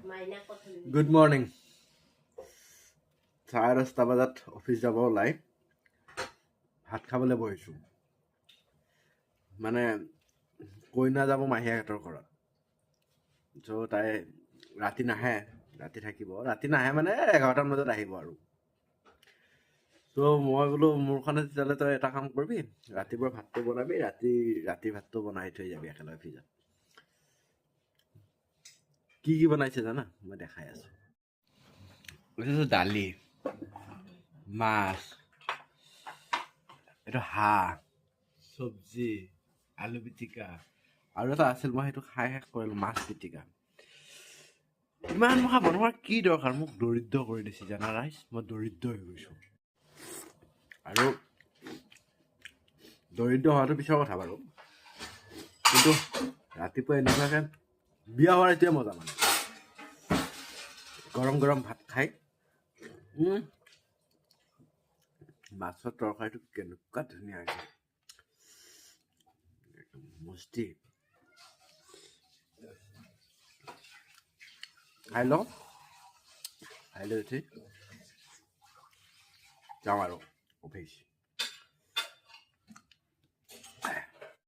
good morning 10:30 বজাত office যাব ওলাই ভাত খাবলৈ বহিছোঁ মানে কইনা যাব মাহীয়েকহঁতৰ ঘৰত চ' তাই ৰাতি নাহে ৰাতি নাহে মানে 11টামান বজাত আহিব আৰু চ' মই বোলো মোৰখনে তেতিয়াহ'লে তই এটা কাম কৰিবি ৰাতিপুৱা ভাতটো বনাবি ৰাতি ভাতটো বনাই থৈ যাবি একেলগে ফ্ৰিজত কি বনাইছে জানা মই দেখাই আছোঁ দালি মাছ এইটো হাঁহ চব্জি আলু পিটিকা আৰু এটা আছিল মই সেইটো খাই শেষ কৰিলোঁ মাছ পিটিকা ইমান মখা বনোৱাৰ কি দৰকাৰ মোক দৰিদ্ৰ কৰি দিছে জানা ৰাইজ মই দৰিদ্ৰ হৈ গৈছোঁ আৰু দৰিদ্ৰ হোৱাটো পিছৰ কথা বাৰু কিন্তু ৰাতিপুৱা এনেকুৱাকৈ বিয়া হোৱাৰ এইটোৱে মজা মানে গৰম গৰম ভাত খাই মাছৰ তৰকাৰীটো কেনেকুৱা ধুনীয়া হৈছে মস্তি খাই লওঁ খাই লৈ উঠি যাওঁ আৰু অফিচ